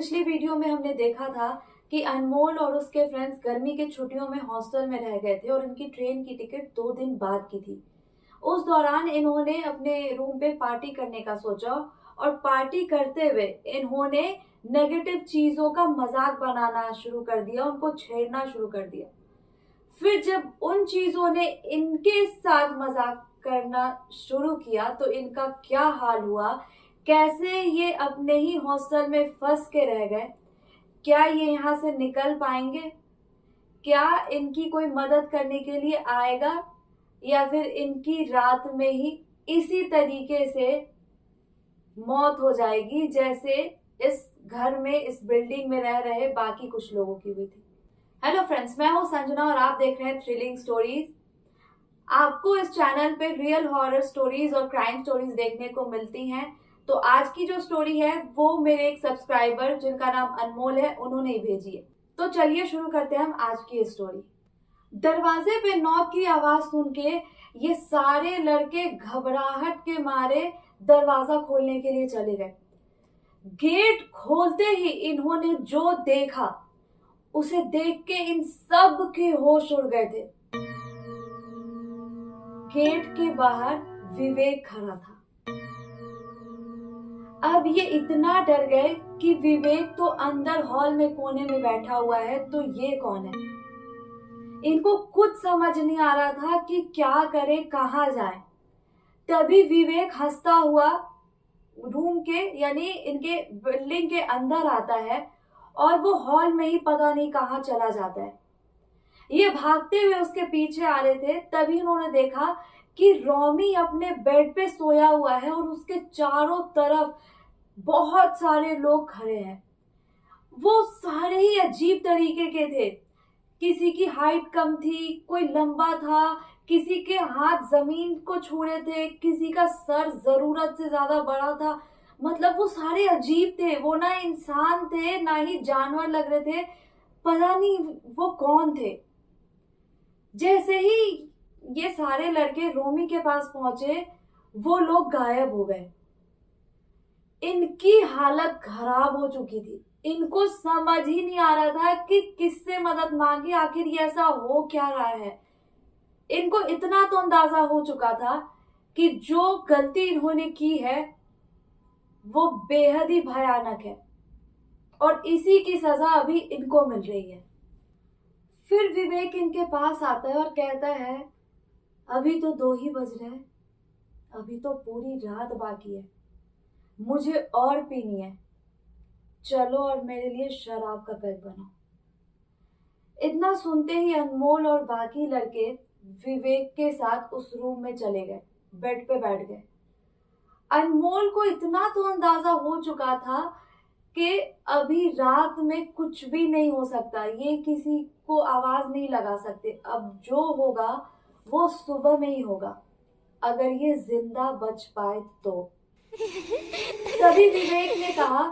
पिछली वीडियो में हमने देखा था कि अनमोल और उसके फ्रेंड्स गर्मी के छुट्टियों में हॉस्टल में रह गए थे और इनकी ट्रेन की टिकट 2 दिन बाद की थी। उस दौरान इन्होंने अपने रूम पे पार्टी करने का सोचा और पार्टी करते हुए इन्होंने नेगेटिव चीजों का मजाक बनाना शुरू कर दिया, उनको छेड़ना शुरू कर दिया। फिर जब उन चीजों ने इनके साथ मजाक करना शुरू किया तो इनका क्या हाल हुआ, कैसे ये अपने ही हॉस्टल में फंस के रह गए, क्या ये यहाँ से निकल पाएंगे, क्या इनकी कोई मदद करने के लिए आएगा या फिर इनकी रात में ही इसी तरीके से मौत हो जाएगी जैसे इस घर में, इस बिल्डिंग में रह रहे बाकी कुछ लोगों की हुई थी। हेलो फ्रेंड्स, मैं हूं संजना और आप देख रहे हैं थ्रिलिंग स्टोरीज। आपको इस चैनल पे रियल हॉरर स्टोरीज और क्राइम स्टोरीज देखने को मिलती हैं। तो आज की जो स्टोरी है वो मेरे एक सब्सक्राइबर जिनका नाम अनमोल है, उन्होंने ही भेजी है। तो चलिए शुरू करते हैं हम आज की स्टोरी। दरवाजे पे नॉक की आवाज सुन के ये सारे लड़के घबराहट के मारे दरवाजा खोलने के लिए चले गए। गेट खोलते ही इन्होंने जो देखा उसे देख के इन सब के होश उड़ गए थे। गेट के बाहर विवेक खड़ा था। अब ये इतना डर गए कि विवेक तो अंदर हॉल में कोने में बैठा हुआ है, तो ये कौन है। इनको कुछ समझ नहीं आ रहा था कि क्या करे, कहाँ जाए। तभी विवेक हंसता हुआ रूम के यानी इनके बिल्डिंग के अंदर आता है और वो हॉल में ही पता नहीं कहाँ चला जाता है। ये भागते हुए उसके पीछे आ रहे थे, तभी उन्होंने देखा कि रॉमी अपने बेड पे सोया हुआ है और उसके चारों तरफ बहुत सारे लोग खड़े हैं। वो सारे ही अजीब तरीके के थे। किसी की हाइट कम थी, कोई लंबा था, किसी के हाथ जमीन को छू रहे थे, किसी का सर जरूरत से ज्यादा बड़ा था। मतलब वो सारे अजीब थे। वो ना इंसान थे ना ही जानवर लग रहे थे। पता नहीं वो कौन थे। जैसे ही ये सारे लड़के रोमी के पास पहुंचे वो लोग गायब हो गए। इनकी हालत खराब हो चुकी थी। इनको समझ ही नहीं आ रहा था कि किससे मदद मांगे, आखिर ये ऐसा हो क्या रहा है। इनको इतना तो अंदाजा हो चुका था कि जो गलती इन्होंने की है वो बेहद ही भयानक है और इसी की सजा अभी इनको मिल रही है। फिर विवेक इनके पास आता है और कहता है, अभी तो 2 ही बज रहे हैं, अभी तो पूरी रात बाकी है, मुझे और पीनी है, चलो और मेरे लिए शराब का पैक बनाओ। इतना सुनते ही अनमोल और बाकी लड़के विवेक के साथ उस रूम में चले गए, बेड पे बैठ गए। अनमोल को इतना तो अंदाजा हो चुका था कि अभी रात में कुछ भी नहीं हो सकता, ये किसी को आवाज नहीं लगा सकते। अब जो होगा वो सुबह में ही होगा, अगर ये जिंदा बच पाए तो। तभी विवेक ने कहा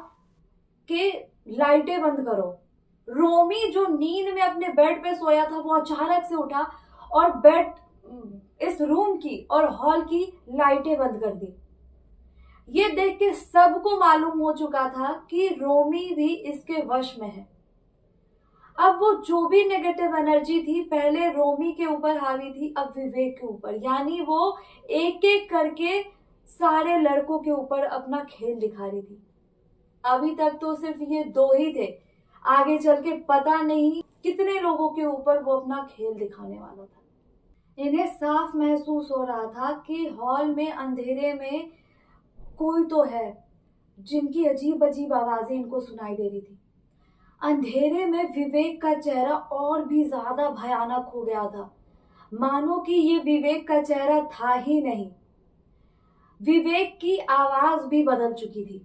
कि लाइटें बंद करो। रोमी जो नींद में अपने बेड पे सोया था वो अचानक से उठा और बेड, इस रूम की और हॉल की लाइटें बंद कर दी। ये देख के सबको मालूम हो चुका था कि रोमी भी इसके वश में है। अब वो जो भी नेगेटिव एनर्जी थी पहले रोमी के ऊपर हावी थी, अब विवेक के ऊपर, यानी वो एक एक करके सारे लड़कों के ऊपर अपना खेल दिखा रही थी। अभी तक तो सिर्फ ये 2 ही थे, आगे चल के पता नहीं कितने लोगों के ऊपर वो अपना खेल दिखाने वाला था। इन्हें साफ महसूस हो रहा था कि हॉल में अंधेरे में कोई तो है जिनकी अजीब अजीब आवाजें इनको सुनाई दे रही थी। अंधेरे में विवेक का चेहरा और भी ज्यादा भयानक हो गया था, मानो कि ये विवेक का चेहरा था ही नहीं। विवेक की आवाज भी बदल चुकी थी।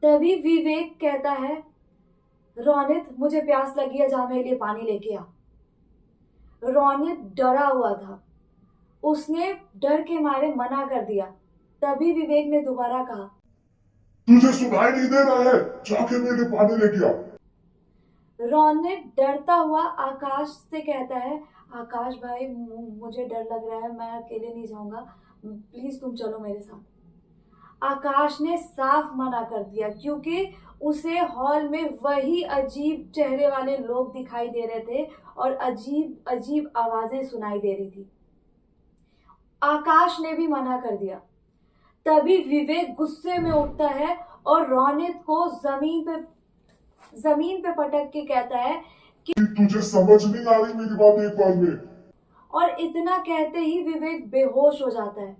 तभी विवेक कहता है, रोनित मुझे प्यास लगी है, जा मेरे लिए पानी लेके आ। रोनित डरा हुआ था, उसने डर के मारे मना कर दिया। तभी विवेक ने दोबारा कहा, तुझे सुनाई नहीं दे रहा है, जाके मेरे लिए पानी लेके आ। रोनित डरता हुआ आकाश से कहता है, आकाश भाई मुझे डर लग रहा है, मैं अकेले नहीं जाऊंगा, प्लीज तुम चलो मेरे साथ। आकाश ने साफ मना कर दिया क्योंकि उसे हॉल में वही अजीब चेहरे वाले लोग दिखाई दे रहे थे और अजीब अजीब आवाजें सुनाई दे रही थी। आकाश ने भी मना कर दिया। तभी विवेक गुस्से में उठता है और रोनित को जमीन पे पटक के कहता है कि तुझे समझ नहीं आ रही मेरी बात एक बार में। और इतना कहते ही विवेक बेहोश हो जाता है।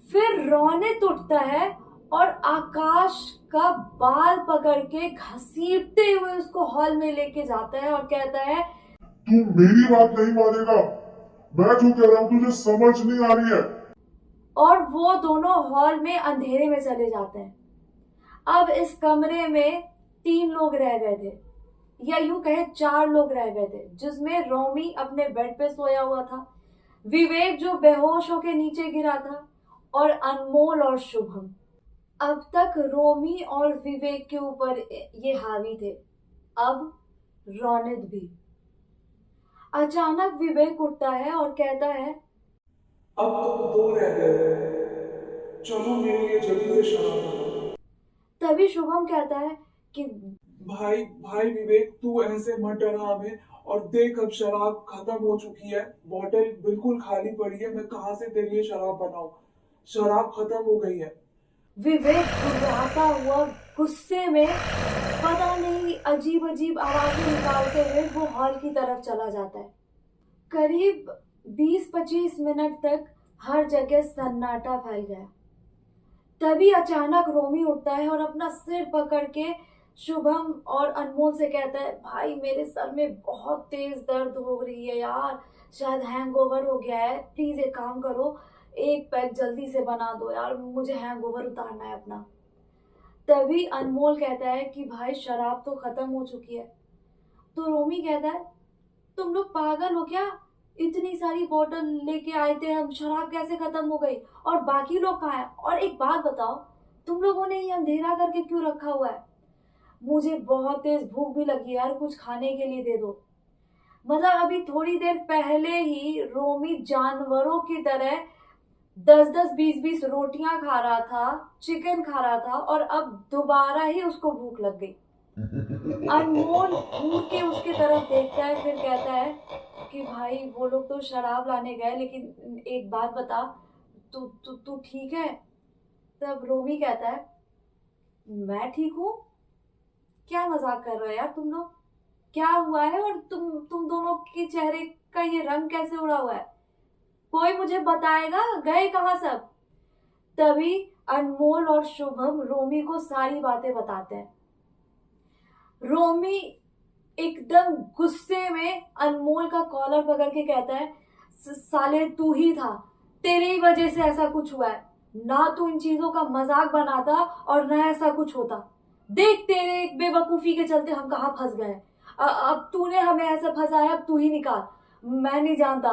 फिर रोनित उठता है और आकाश का बाल पकड़ के घसीटते हुए उसको हॉल में लेके जाता है और कहता है तू मेरी बात नहीं मानेगा, मैं जो कह रहा हूँ तुझे समझ नहीं आ रही है। और वो दोनों हॉल में अंधेरे में चले जाते हैं। अब इस कमरे में 3 लोग रह गए थे, या यूं कहे 4 लोग रह गए थे, जिसमें रोमी अपने बेड पे सोया हुआ था, विवेक जो बेहोश होके नीचे गिरा था, और अनमोल और शुभम। अब तक रोमी और विवेक के ऊपर ये हावी थे, अब रोनित भी। अचानक विवेक उठता है और कहता है अब तुम 2 रह गए, चलो मेरे लिए जल्दी से शराब बनाओ। तभी शुभम कहता है कि भाई भाई विवेक, तू ऐसे मत डरा हमें, और देख अब शराब खत्म हो चुकी है, बोतल बिल्कुल खाली पड़ी है, मैं कहाँ से तेरे लिए शराब बनाऊं, शराब खत्म हो गई है। विवेक घबराता हुआ गुस्से में पता नहीं अजीब अजीब आवाजें निकालते हुए वो हॉल की तरफ चला जाता है। करीब 20-25 मिनट तक हर जगह सन्नाटा फैल गया। तभी अचानक रोमी उठता है और अपना सिर पकड़ के शुभम और अनमोल से कहता है, भाई मेरे सर में बहुत तेज दर्द हो रही है यार, शायद हैंगओवर हो गया है, प्लीज एक काम करो, एक पैक जल्दी से बना दो यार, मुझे हैंगओवर उतारना है अपना। तभी अनमोल कहता है कि भाई शराब तो खत्म हो चुकी है। तो रोमी कहता है, तुम लोग पागल हो क्या, इतनी सारी बोतल लेके आए थे हम, शराब कैसे खत्म हो गई, और बाकी लोग कहाँ हैं? और एक बात बताओ, तुम लोगों ने ये अंधेरा करके क्यों रखा हुआ है? मुझे बहुत तेज भूख भी लगी है यार, कुछ खाने के लिए दे दो। मतलब अभी थोड़ी देर पहले ही रोमी जानवरों की तरह 10-10, 20-20 रोटियां खा रहा था, चिकन खा रहा था, और अब दोबारा ही उसको भूख लग गई। अनमोल घूर के उसके तरफ देखता है, फिर कहता है कि भाई वो लोग तो शराब लाने गए, लेकिन एक बात बता, तू तू तू ठीक है? तब रोमी कहता है, मैं ठीक हूँ? क्या मजाक कर रहे हो यार तुम लोग? क्या हुआ है? और तुम दोनों के चेहरे का ये रंग कैसे उड़ा हुआ है? कोई मुझे बताएगा, गए कहाँ सब? तभी अनमोल और शुभम रोमी को सारी बातें बताते हैं। रोमी एकदम गुस्से में अनमोल का कॉलर पकड़ के कहता है, साले तू ही था, तेरे ही वजह से ऐसा कुछ हुआ है, ना तू इन चीजों का मजाक बनाता और ना ऐसा कुछ होता। देख तेरे एक बेवकूफी के चलते हम कहाँ फंस गए। अब तूने हमें ऐसा फंसाया, अब तू ही निकाल, मैं नहीं जानता।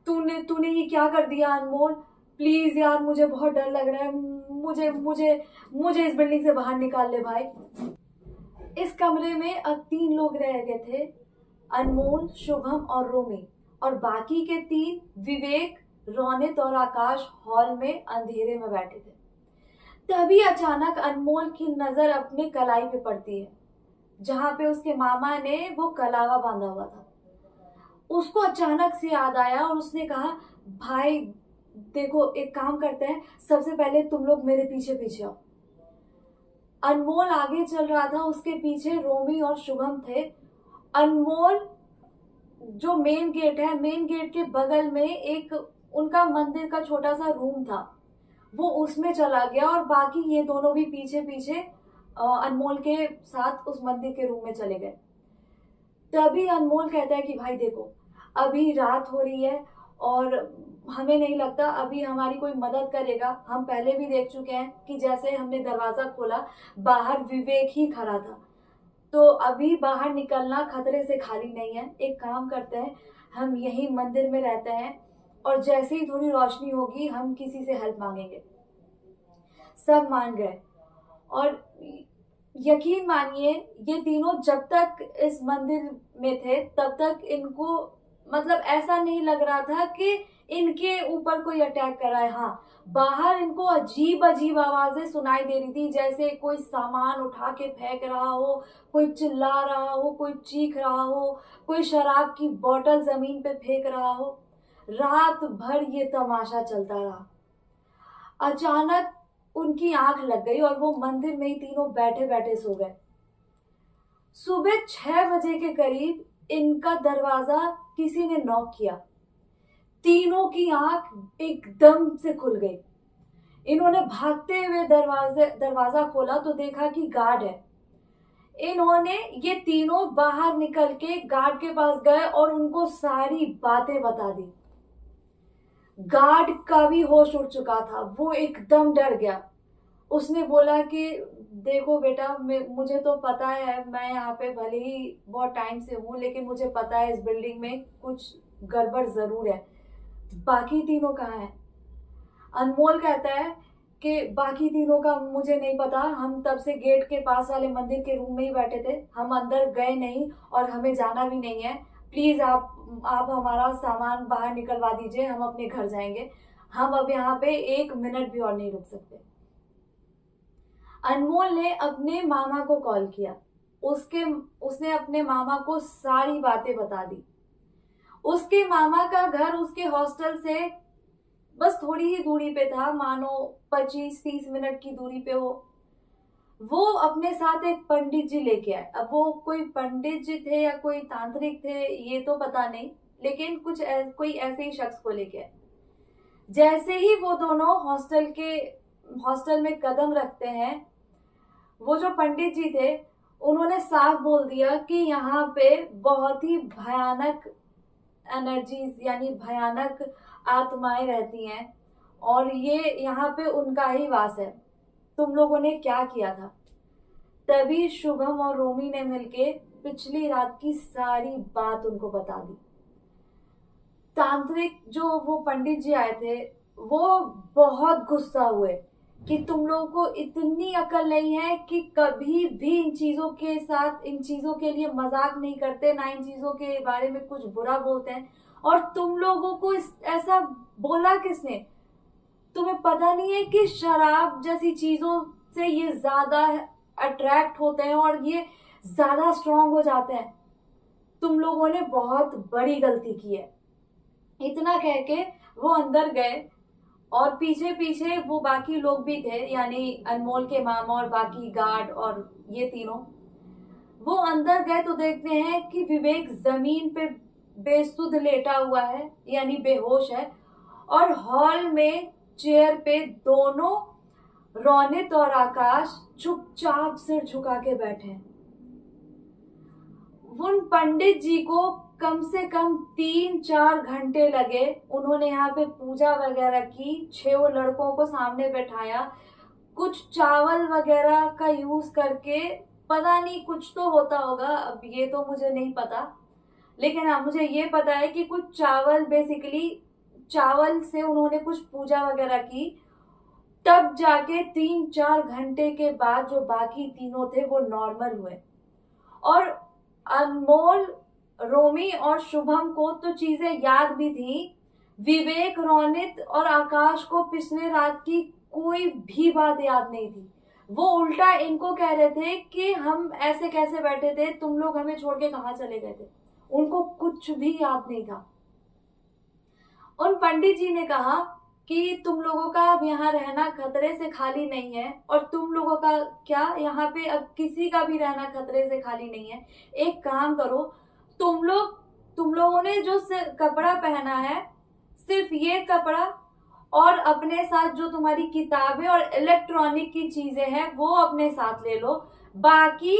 तूने ये क्या कर दिया अनमोल? प्लीज यार, मुझे बहुत डर लग रहा है, मुझे मुझे मुझे इस बिल्डिंग से बाहर निकाल ले भाई। इस कमरे में अब 3 लोग रह गए थे, अनमोल, शुभम और रोमी, और बाकी के 3 विवेक, रोनित और आकाश हॉल में अंधेरे में बैठे थे। तभी अचानक अनमोल की नजर अपने कलाई पे पड़ती है, जहां पे उसके मामा ने वो कलावा बांधा हुआ था। उसको अचानक से याद आया और उसने कहा, भाई देखो एक काम करते हैं, सबसे पहले तुम लोग मेरे पीछे पीछे आओ। अनमोल आगे चल रहा था, उसके पीछे रोमी और शुभम थे। अनमोल जो मेन गेट है, मेन गेट के बगल में एक उनका मंदिर का छोटा सा रूम था, वो उसमें चला गया, और बाकी ये दोनों भी पीछे पीछे अनमोल के साथ उस मंदिर के रूम में चले गए। तभी अनमोल कहता है कि भाई देखो, अभी रात हो रही है और हमें नहीं लगता अभी हमारी कोई मदद करेगा। हम पहले भी देख चुके हैं कि जैसे हमने दरवाजा खोला, बाहर विवेक ही खड़ा था, तो अभी बाहर निकलना खतरे से खाली नहीं है। एक काम करते हैं, हम यही मंदिर में रहते हैं, और जैसे ही थोड़ी रोशनी होगी हम किसी से हेल्प मांगेंगे। सब मान गए, और यकीन मानिए ये तीनों जब तक इस मंदिर में थे तब तक इनको मतलब ऐसा नहीं लग रहा था कि इनके ऊपर कोई अटैक कर रहा है। हाँ, बाहर इनको अजीब अजीब आवाजें सुनाई दे रही थी, जैसे कोई सामान उठा के फेंक रहा हो, कोई चिल्ला रहा हो, कोई चीख रहा हो, कोई शराब की बोतल जमीन पे फेंक रहा हो। रात भर ये तमाशा चलता रहा। अचानक उनकी आंख लग गई और वो मंदिर में ही तीनों बैठे बैठे सो गए। सुबह 6 बजे के करीब इनका दरवाजा किसी ने नॉक किया। तीनों की आंख एकदम से खुल गई। इन्होंने भागते हुए दरवाजा खोला तो देखा कि गार्ड है। इन्होंने ये तीनों बाहर निकल के गार्ड के पास गए और उनको सारी बातें बता दी। गार्ड का भी होश उड़ चुका था, वो एकदम डर गया। उसने बोला कि देखो बेटा, मुझे तो पता है, मैं यहाँ पे भले ही बहुत टाइम से हूँ, लेकिन मुझे पता है इस बिल्डिंग में कुछ गड़बड़ जरूर है। बाकी तीनों कहाँ हैं? अनमोल कहता है कि बाकी तीनों का मुझे नहीं पता, हम तब से गेट के पास वाले मंदिर के रूम में ही बैठे थे, हम अंदर गए नहीं और हमें जाना भी नहीं है। प्लीज आप हमारा सामान बाहर निकलवा दीजिए, हम अपने घर जाएंगे, हम अब यहाँ पे 1 मिनट भी और नहीं रुक सकते। अनमोल ने अपने मामा को कॉल किया। उसने अपने मामा को सारी बातें बता दी। उसके मामा का घर उसके हॉस्टल से बस थोड़ी ही दूरी पे था, मानो 25-30 मिनट की दूरी पे हो। वो अपने साथ एक पंडित जी लेके आए। अब वो कोई पंडित जी थे या कोई तांत्रिक थे ये तो पता नहीं, लेकिन कोई ऐसे ही शख्स को लेके आए। जैसे ही वो दोनों हॉस्टल में कदम रखते हैं, वो जो पंडित जी थे उन्होंने साफ बोल दिया कि यहाँ पे बहुत ही भयानक एनर्जीज यानी भयानक आत्माएं रहती हैं और ये यहाँ पे उनका ही वास है। तुम लोगों ने क्या किया था? तभी शुभम और रोमी ने मिलके पिछली रात की सारी बात उनको बता दी। तांत्रिक जो वो पंडित जी आए थे वो बहुत गुस्सा हुए कि तुम लोगों को इतनी अकल नहीं है कि कभी भी इन चीजों के लिए मजाक नहीं करते, ना इन चीजों के बारे में कुछ बुरा बोलते हैं। और तुम लोगों को ऐसा बोला किसने? तुम्हें पता नहीं है कि शराब जैसी चीजों से ये ज्यादा अट्रैक्ट होते हैं और ये ज्यादा स्ट्रांग हो जाते हैं। तुम लोगों ने बहुत बड़ी गलती की है। इतना कह के वो अंदर गए और पीछे पीछे वो बाकी लोग भी थे, यानी अनमोल के मामा और बाकी गार्ड और ये तीनों। वो अंदर गए तो देखते हैं कि विवेक जमीन पे बेसुध लेटा हुआ है, यानी बेहोश है, और हॉल में चेयर पे दोनों रोनित और आकाश चुपचाप सिर झुका के बैठे हैं। उन पंडित जी को कम से कम 3-4 घंटे लगे। उन्होंने यहाँ पे पूजा वगैरह की, 6 लड़कों को सामने बैठाया, कुछ चावल वगैरह का यूज करके, पता नहीं कुछ तो होता होगा, अब ये तो मुझे नहीं पता, लेकिन हाँ मुझे ये पता है कि कुछ चावल से उन्होंने कुछ पूजा वगैरह की। तब जाके 3-4 घंटे के बाद जो बाकी तीनों थे वो नॉर्मल हुए। और अनमोल, रोमी और शुभम को तो चीजें याद भी थी। विवेक, रोनित और आकाश को पिछले रात की कोई भी बात याद नहीं थी। वो उल्टा इनको कह रहे थे कि हम ऐसे कैसे बैठे थे, तुम लोग हमें छोड़ के कहाँ चले गए थे। उनको कुछ भी याद नहीं था। उन पंडित जी ने कहा कि तुम लोगों का अब यहाँ रहना खतरे से खाली नहीं है, और तुम लोगों का क्या, यहाँ पे अब किसी का भी रहना खतरे से खाली नहीं है। एक काम करो, तुम लोगों ने जो कपड़ा पहना है, सिर्फ ये कपड़ा और अपने साथ जो तुम्हारी किताबें और इलेक्ट्रॉनिक की चीजें हैं वो अपने साथ ले लो। बाकी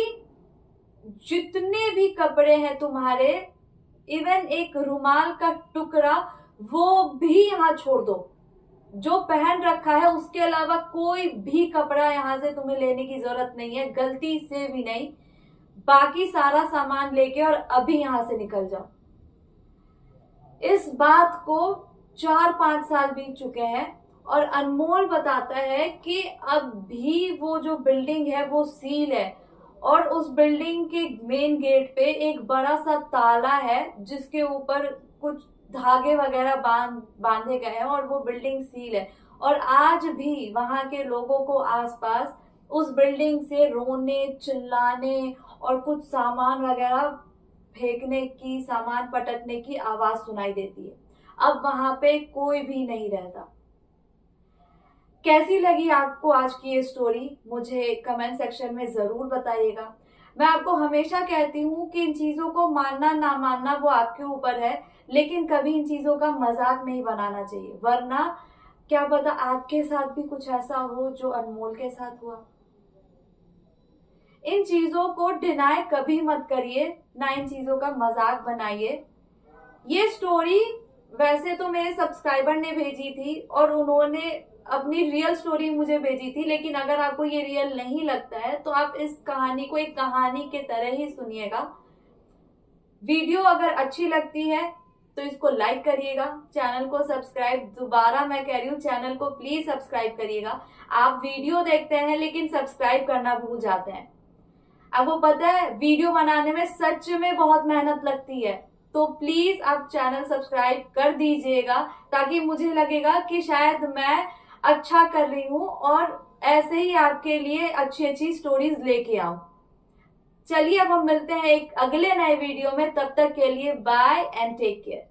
जितने भी कपड़े हैं तुम्हारे, इवन एक रुमाल का टुकड़ा, वो भी यहाँ छोड़ दो। जो पहन रखा है उसके अलावा कोई भी कपड़ा यहाँ से तुम्हें लेने की जरूरत नहीं है, गलती से भी नहीं। बाकी सारा सामान लेके और अभी यहाँ से निकल जाओ। इस बात को 4-5 साल बीत चुके हैं और अनमोल बताता है कि अब भी वो जो बिल्डिंग है वो सील है, और उस बिल्डिंग के मेन गेट पे एक बड़ा सा ताला है जिसके ऊपर कुछ धागे वगैरह बांधे गए हैं और वो बिल्डिंग सील है। और आज भी वहां के लोगों को आसपास उस बिल्डिंग से रोने, चिल्लाने और कुछ सामान वगैरह फेंकने की, सामान पटकने की आवाज सुनाई देती है। अब वहां पे कोई भी नहीं रहता। कैसी लगी आपको आज की ये स्टोरी, मुझे कमेंट सेक्शन में जरूर बताइएगा। मैं आपको हमेशा कहती हूँ कि इन चीजों को मानना ना मानना वो आपके ऊपर है, लेकिन कभी इन चीजों का मजाक नहीं बनाना चाहिए, वरना क्या पता आपके साथ भी कुछ ऐसा हो जो अनमोल के साथ हुआ। इन चीजों को डिनाई कभी मत करिए, ना इन चीजों का मजाक बनाइए। ये स्टोरी वैसे तो मेरे सब्सक्राइबर ने भेजी थी और उन्होंने अपनी रियल स्टोरी मुझे भेजी थी, लेकिन अगर आपको ये रियल नहीं लगता है तो आप इस कहानी को एक कहानी के तरह ही सुनिएगा। वीडियो अगर अच्छी लगती है तो इसको लाइक करिएगा, चैनल को सब्सक्राइब, दोबारा मैं कह रही हूँ चैनल को प्लीज सब्सक्राइब करिएगा। आप वीडियो देखते हैं लेकिन सब्सक्राइब करना भूल जाते हैं। आपको पता है वीडियो बनाने में सच में बहुत मेहनत लगती है, तो प्लीज आप चैनल सब्सक्राइब कर दीजिएगा, ताकि मुझे लगेगा कि शायद मैं अच्छा कर रही हूँ और ऐसे ही आपके लिए अच्छी अच्छी स्टोरीज लेके आऊं। चलिए अब हम मिलते हैं एक अगले नए वीडियो में, तब तक के लिए बाय एंड टेक केयर।